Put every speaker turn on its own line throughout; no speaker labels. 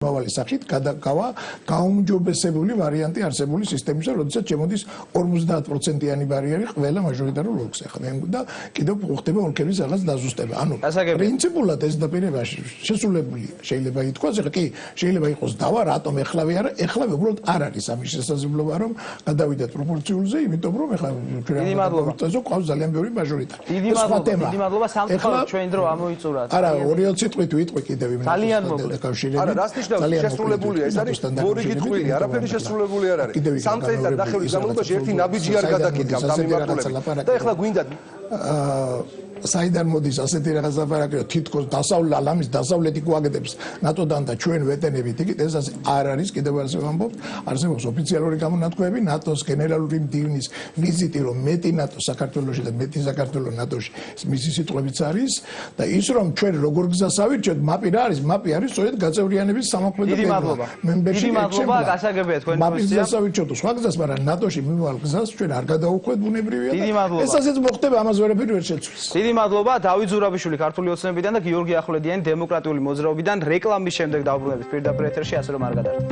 მავალი სახით გადაგავა გაუმჯობესებული ვარიანტი არსებული სისტემისა, როდესაც შემოდის 50%-იანი ბარიერი ყველა მაჟორიტარულ ოლქს. ახლა და კიდევ ხდება ოლქების რაღაც დაზუსტება. ანუ პრინციპულად ეს დაპირება შესრულებულია. შეიძლება ითქვას, ახლა კი შეიძლება იყოს დავა, რატომ ეხლავე არა, ეხლავე უბრალოდ არ არის ამის შესაძლებლობა, რომ გადავიდეთ პროპორციულზე, იმიტომ რომ ახლა ჩვენ ყავს ძალიან ბევრი მაჟორიტარი.
დიდი მადლობა სამწუხაროდ ჩვენ დრო ამოიწურა.
არა, 2 სიტყვით ვიტყვი კიდევ იმ
ძალიან მოკლედ.
არა, რასნიშნავს შესრულებულია, ეს არის ორი კითხვილი, არაფერი შესრულებული არ არის. 3 წელიწად ნახევრის განმავლობაში ერთი ნაბიჯი არ გადაკითხავთ ამ მიმართულებით. და ეხლა გვინდა საიდან მოდის ასეთი რაღაც ლაპარაკი, რომ თითქოს ამის დასავლეთი გვაგდებს ნატოდან და ჩვენ ვეტენებით იქით, ეს არ არის კიდევ არსებობს ოფიციალური გამონათქვამები ნატოს გენერალური მდივნის ვიზიტი, რომ მეტი ნატო საქართველოში და მეტი საქართველო ნატოში მისი სიტყვებიც არის და ის რომ ჩვენ როგორ გზას ავირჩევთ, მაპი რა არის? მაპი არის სწორედ გაწევრიანების სამოქმედო
მემბერობა. დიდი მადლობა, გასაგებია თქვენი პოზიცია.
მაპის გზას ავირჩევთ სხვა გზას, მაგრამ ნატოში მიმავალ გზას ჩვენ არ გადაუხვევთ, ბუნებრივია. ესაც მოხდება, ამას ვერაფერი ვერ შეცვლის.
დიდი მადლობა დავით ზურაბიშვილი ქართული ოცნებიდან და გიორგი ახვლედიანი დემოკრატიული მოძრაობიდან. რეკლამის შემდეგ დავბრუნებით პირდაპირ ეთერში, ასე რომ არ გადაარდეთ.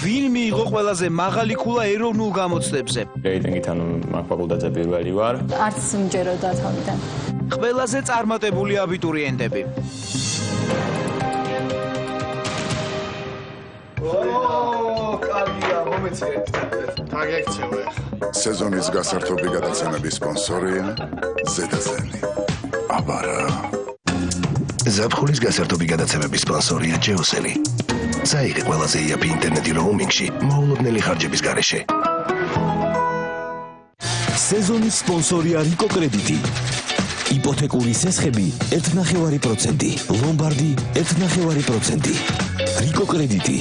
ვინ მიიღო ყველაზე მაღალი ქულა ეროვნულ გამოცდებზე?
რეიტინგით ანუ მაგ ფაკულტეტზე პირველი ვარ.
არც მჯეროდა თავიდან.
ყველაზე წარმატებული აბიტურიენტები.
სეზონის გასართობი გადაცემების სპონსორია ზედაზენი. აბარა.
ზაფხულის გასართობი გადაცემების სპონსორია ჯეოსელი. საიღე ყველაზე იაფი ინტერნეტი როუმინგში მოულოდნელი ხარჯების გარეშე.
სეზონის სპონსორია რიკო კრედიტი. იპოთეკური სესხები 1.9%, ლომბარდი 1.9%. რიკო კრედიტი.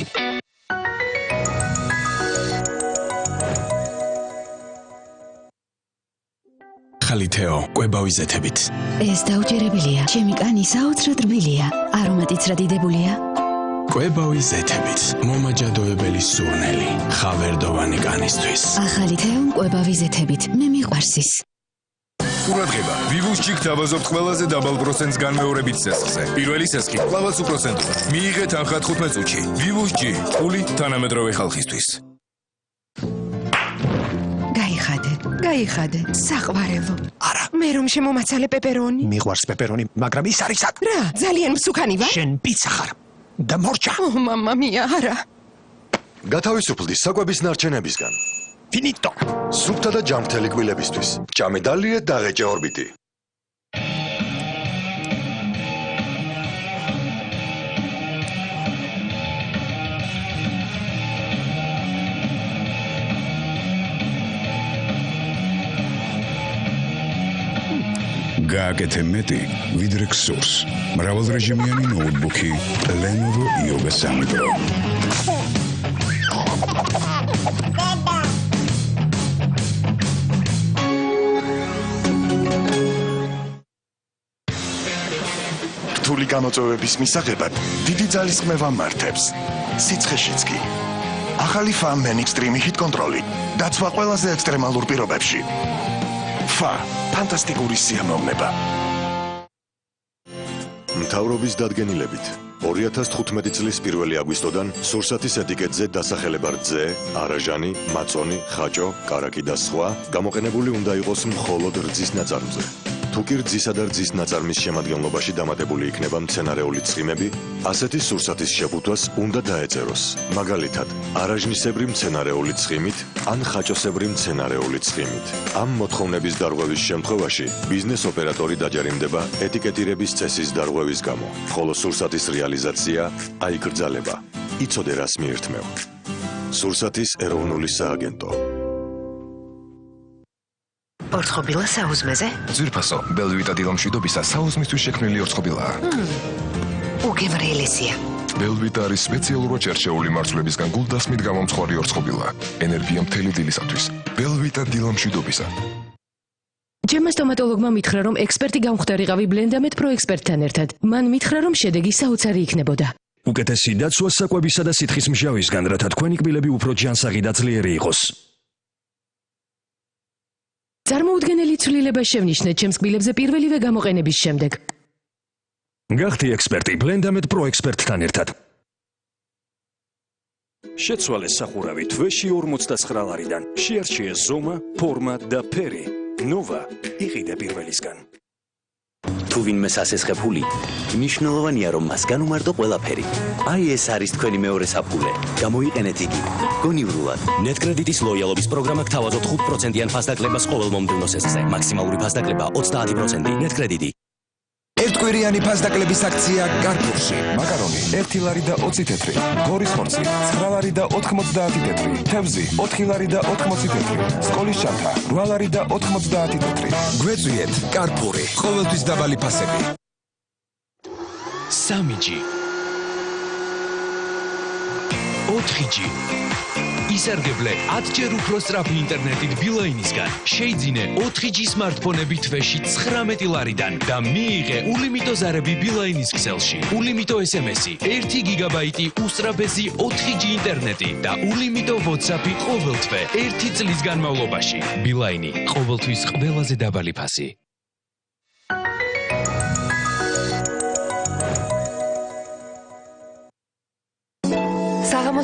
ხალითეო, კვებავი ზეთებით.
ეს დაუჯერებელია. ჩემი კანი საოცრად რბილია. არომატიც რა დიდებულია.
კვებავი ზეთებით. მომაჯადოებელი სურნელი. ხავერდოვანი კანისთვის.
ახალითეო, კვებავი ზეთებით. მე მიყვარს ის.
ყურადღება, ვივუსჯიკ დავაზობთ ყველაზე დაბალ პროცენტს განმეორებით სესხზე. პირველი სესხი, ყველას უპროცენტოდ. მიიღეთ ამხად 15 წუთში. ვივუსჯი, ფული თანამედროვე ხალხისთვის.
გაიხადე, საყვარელო.
არა.
მე რომ შემომაცალე პეპერონი.
მიყვარს პეპერონი, მაგრამ ის არის აქ.
რა, ძალიან მსუქანი ვარ?
შენ პიცა ხარ. და მორჩა.
მამა მია, არა.
გათავისუფლდი საკვების ნარჩენებისგან.
ფინიტო.
სუფთა და ჯანმრთელი კბილებისთვის. ჭამედალიე და ღეჭე ორბიტი.
გააკეთე მეტი, ვიდრე გსურს. მრავალრეჟიმიანი ნოუთბუქი Lenovo Yoga 3 Pro.
რთული გამოწვევების მისაღებად დიდი ძალისხმევა მართებს. სიცხეშიც კი. ახალი FA Extreme Heat Control. დაცვა ყველაზე ექსტრემალურ პირობებში. FA ფანტასტიკური სიამოვნება. მთავრობის დადგენილებით 2015 წლის 1 აგვისტოდან სურსათის ეტიკეტზე დასახელება რძე, არაჟანი, მაწონი, ხაჭო, კარაკი და სხვა გამოყენებული უნდა იყოს მხოლოდ რძის ნაწარმზე. თუ კი რძისა და რძის ნაწარმის შემადგენლობაში დამატებული იქნება მცენარეული ცხიმები, ასეთი სურსათის შეფუთვას უნდა დაეწეროს. მაგალითად, არაჟნისებრი მცენარეული ცხიმით ან ხაჭოსებრი მცენარეული ცხიმით. ამ მოთხოვნების დარღვევის შემთხვევაში ბიზნეს ოპერატორი დაჯერიმდება ეტიკეტირების წესის დარღვევის გამო, ხოლო სურსათის რეალიზაცია აიკრძალება. იცოდე რას მიირთმევ. სურსათის ეროვნული სააგენტო.
ორცხობილა საუზმეზე?
ძვირფასო, ბელვიტა დილამშვიდობისა საუზმისთვის შექმნილი ორცხობილაა.
უგემრიელესია.
ბელვიტა არის სპეციალურად შერჩეული მარცვლებისგან გულდასმით გამომცხვარი ორცხობილა. ენერგია მთელი დილისათვის. ბელვიტა დილამშვიდობისა.
ჩემმა სტომატოლოგმა მითხრა, რომ ექსპერტი გამხვდარიყავი ბლენდამეთ პრო ექსპერტთან ერთად. მან მითხრა, რომ შედეგი საოცარი იქნებოდა.
უკეთესი დაცვა საკვებისა და სითხის მჟავისგან, რათა თქვენი კბილები უფრო ჯანსაღი და ძლიერი იყოს.
წარმოუდგენელი ცვლილება შევნიშნეთ ჩემს კბილებზე პირველივე გამოყენების შემდეგ.
გახდი ექსპერტი Blend-Amet Pro ექსპერტთან ერთად. შეცვალეს სახურავი თვეში 49 ლარიდან. შეარჩიეს ზომა, ფორმა და ფერი. Nova იყიდე პირველისგან.
თუ ვინმეს ასესხებული, მნიშვნელოვანია რომ მას განუმარტო ყველაფერი. აი ეს არის თქვენი მეორე საფულე. გამოიყენეთ იგი. გონივრულად.
ნეტკრედიტის ლოიალობის პროგრამა გთავაზობთ 5%-იან ფასდაკლებას ყოველ მომდევნო სესზე. მაქსიმალური ფასდაკლება 30%. ნეტკრედიტი.
ერთკვირიანი ფასდაკლების აქცია Carrefour-ში. მაკარონი 1 ლარი და 20 თეთრი, გორის ხორცი 9 ლარი და 90 თეთრი, თევზი 4 ლარი და 80 თეთრი, სკოლის ჩანთა 8 ლარი და 90 თეთრი. გვეწვიეთ Carrefour-ი, ყოველთვის დაბალი ფასები.
3G 4G ისარგებლე 10-ჯერ უფრო სწრაფი ინტერნეტით Beeline-ისგან. შეიძინე 4G სმარტფონები თვეში 19 ლარიდან და მიიღე ულიმიტო ზარები Beeline-ის ქსელში. ულიმიტო SMS-ი, 1 გიგაბაიტი უსწრაფესი 4G ინტერნეტი და ულიმიტო WhatsApp-ი ყოველ თვე 1 წლის განმავლობაში. Beeline-ი ყოველთვის ყველაზე დაბალი ფასი.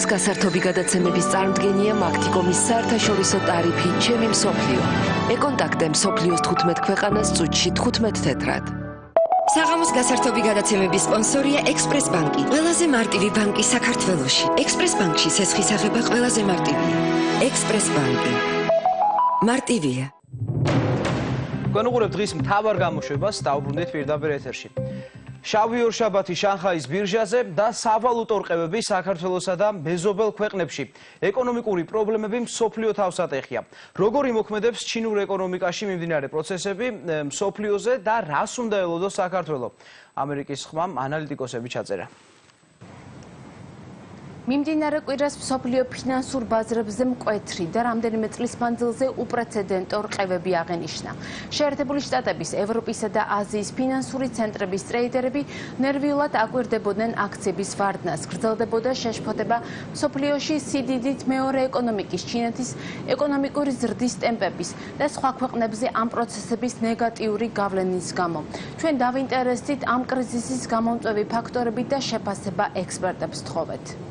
საღამოს გასართობი გადაცემების წარმოდგენია მაგთიკომის საერთაშორისო ტარიფი ჩემი მსოფლიო. ეკონტაქტე მსოფლიოს 15 ქვეყანას წუთში 15 თეთრად.
საღამოს გასართობი გადაცემების სპონსორია ექსპრეს ბანკი, ყველაზე მარტივი ბანკი საქართველოში. ექსპრეს ბანკში სესხის აღება ყველაზე მარტივია. ექსპრეს ბანკი. მარტივია.
განუყურებთ დღის მთავარ გამოშვებას, დავბრუნდით პირდაპირ ეთერში. შავი ორშაბათი შანხაის ბირჟაზე და სავალუტო რყევები საქართველოსა და მეზობელ ქვეყნებში. ეკონომიკური პრობლემები მსოფლიო თავს ატეხია. როგორი მოქმედებს ჩინურ ეკონომიკაში მიმდინარე პროცესები მსოფლიოზე და რას უნდა ელოდოს საქართველო? ამერიკის ხმამ ანალიტიკოსები ჩაწერა.
მიმდინარე კვირას მსოფლიო ფინანსურ ბაზრებზე მკვეთრი და რამდენიმე წლის მანძილზე უპრეცედენტო რყევები აღენიშნა. შეერთებული შტატების, ევროპისა და აზიის ფინანსური ცენტრების ტრეიდერები ნერვიულად აკვირდებოდნენ აქციების ვარდნას. გრძელდებოდა შეშფოთება მსოფლიოში სიდიდით მეორე ეკონომიკის ჩინეთის ეკონომიკური ზრდის ტემპების და სხვა ქვეყნებზე ამ პროცესების ნეგატიური გავლენის გამო. ჩვენ დავინტერესდით ამ კრიზისის გამომწვევი ფაქტორები და შეფასება ექსპერტებს თხოვეთ.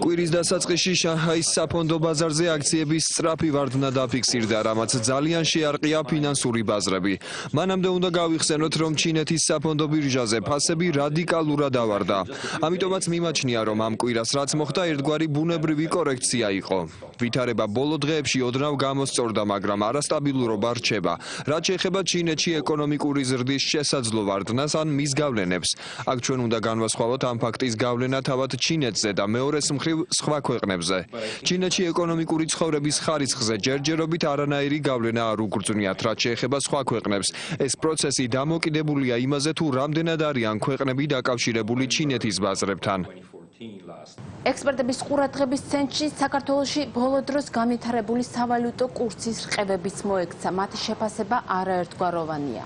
კვირის დასაწყისში შანხაის საფონდო ბაზარზე აქციების სწრაფი ვარდნა დაფიქსირდა, რამაც ძალიან შეარყია ფინანსური ბაზრები. მანამდე უნდა გავიხსენოთ, რომ ჩინეთის საფონდო ბირჟაზე ფასები რადიკალურად ავარდა. ამიტომაც მიმაჩნია, რომ ამ კვირას რაც მოხდა, ერთგვარი ბუნებრივი კორექცია იყო. ვითარება ბოლო დღეებში ოდნავ გამოსწორდა, მაგრამ არასტაბილურობა რჩება. რაც შეეხება ჩინეთში ეკონომიკური ზრდის შესაძლო ვარდნას ან მის გავლენებს. აქ ჩვენ უნდა განვასხვაოთ ამ ფაქტის გავლენა თავად ჩინეთზე და მეორეს მხრივ სხვა ქვეყნებზე. ჩინეთში ეკონომიკური ცხოვრების ხარისხზე ჯერჯერობით არანაირი გავლენა არ უგრძნიათ, რაც შეეხება სხვა ქვეყნებს. ეს პროცესი დამოკიდებულია იმაზე, თუ რამდენად არიან ქვეყნები დაკავშირებული ჩინეთის ბაზრებთან.
ექსპერტების ყურადღების ცენტრში საქართველოში ბოლო დროს განვითარებული სავალუტო კურსის რყევებიც მოექცა. მათი შეფასება არაერთგვაროვანია.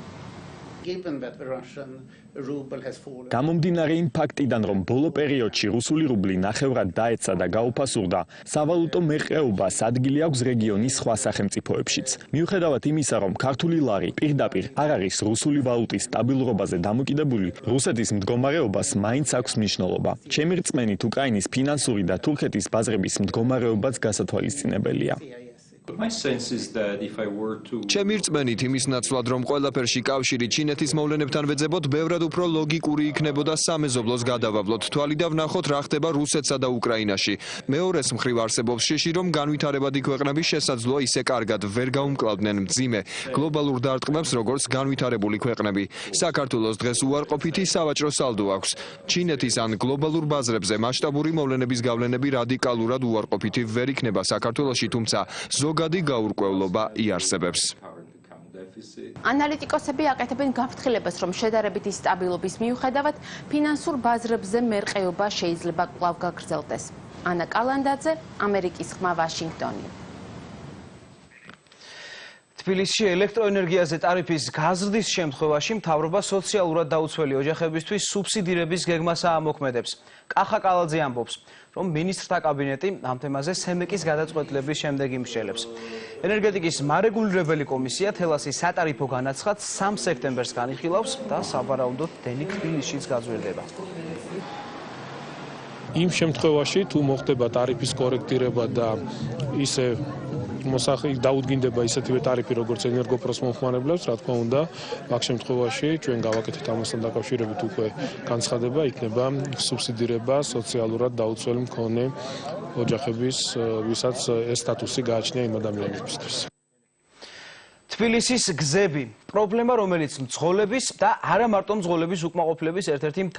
გამომდინარე იმ ფაქტიდან, რომ ბოლო პერიოდში რუსული რუბლი ნახევრად დაეცა და გაუფასურდა, სავალუტო მერყეობას ადგილი აქვს რეგიონის სხვა სახელმწიფოებშიც. მიუხედავად იმისა, რომ ქართული ლარი პირდაპირ არ არის რუსული ვალუტის სტაბილურობაზე დამოკიდებული, რუსეთის მდგომარეობას მაინც აქვს მნიშვნელობა. ჩემი რწმენით, უკრაინის ფინანსური და თურქეთის ბაზრების მდგომარეობაც გასათვალისწინებელია.
ჩემი რწმენით იმის ნაცვლად, რომ ყველაფერში კავშირი ჩინეთის მოვლენებთან ვეძებოთ, ბევრად უფრო ლოგიკური იქნებოდა სამეზობლოს გადავავლოთ თვალი და ვნახოთ რა ხდება რუსეთსა და უკრაინაში. მეორეს მხრივ არსებობს შიში, რომ განვითარებადი ქვეყნები შესაძლოა ისე კარგად ვერ გაუმკლავდნენ მძიმე გლობალურ დარტყმებს, როგორც განვითარებული ქვეყნები. საქართველოს დღეს უარყოფითი სავაჭრო სალდო აქვს. ჩინეთის ან გლობალურ ბაზრებზე მასშტაბური მოვლენების გავლენები რადიკალურად უარყოფითი ვერ იქნება საქართველოში, თუმცა ზოგადი გაურკვევლობა იარსებებს.
ანალიტიკოსები აკეთებენ გაფრთხილებას, რომ შედარებითი სტაბილობის მიუხედავად ფინანსურ ბაზრებზე მერყეობა შეიძლება კვლავ გაგრძელდეს. ანა კალანდაძე, ამერიკის ხმა, ვაშინგტონი.
თბილისში ელექტროენერგიაზე ტარიფის გაზრდის შემთხვევაში მთავრობა სოციალურად დაუცველი ოჯახებისთვის სუბსიდირების გეგმას აამოქმედებს. კახა კალაძე ამბობს, რომ მინისტრთა კაბინეტი ამ თემაზე სემეკის გადაწყვეტილების შემდეგ იმსჯელებს. ენერგეტიკის მარეგულირებელი კომისია თელასის სატარიფო განაცხადს 3 სექტემბერს განიხილავს და სავარაუდოდ დენი თბილისშიც გაზრდება.
იმ შემთხვევაში თუ მოხდება ტარიფის კორექტირება და ისე დაუდგინდება ისეთივე ტარიფი როგორც ენერგოპროს მომხმარებლებს, რა თქმა უნდა, აქ შემთხვევაში ჩვენ გავაკეთეთ ამასთან დაკავშირებით უკვე განცხადება, იქნება სუბსიდირება სოციალურად დაუცველი მქონე ოჯახების, ვისაც ეს სტატუსი გააჩნია იმ ადამიანებისთვის.
თბილისის გზები პრობლემა, რომელიც მძღოლების და არა მარტო მძღოლების უკმაყოფილების ერთ-ერთი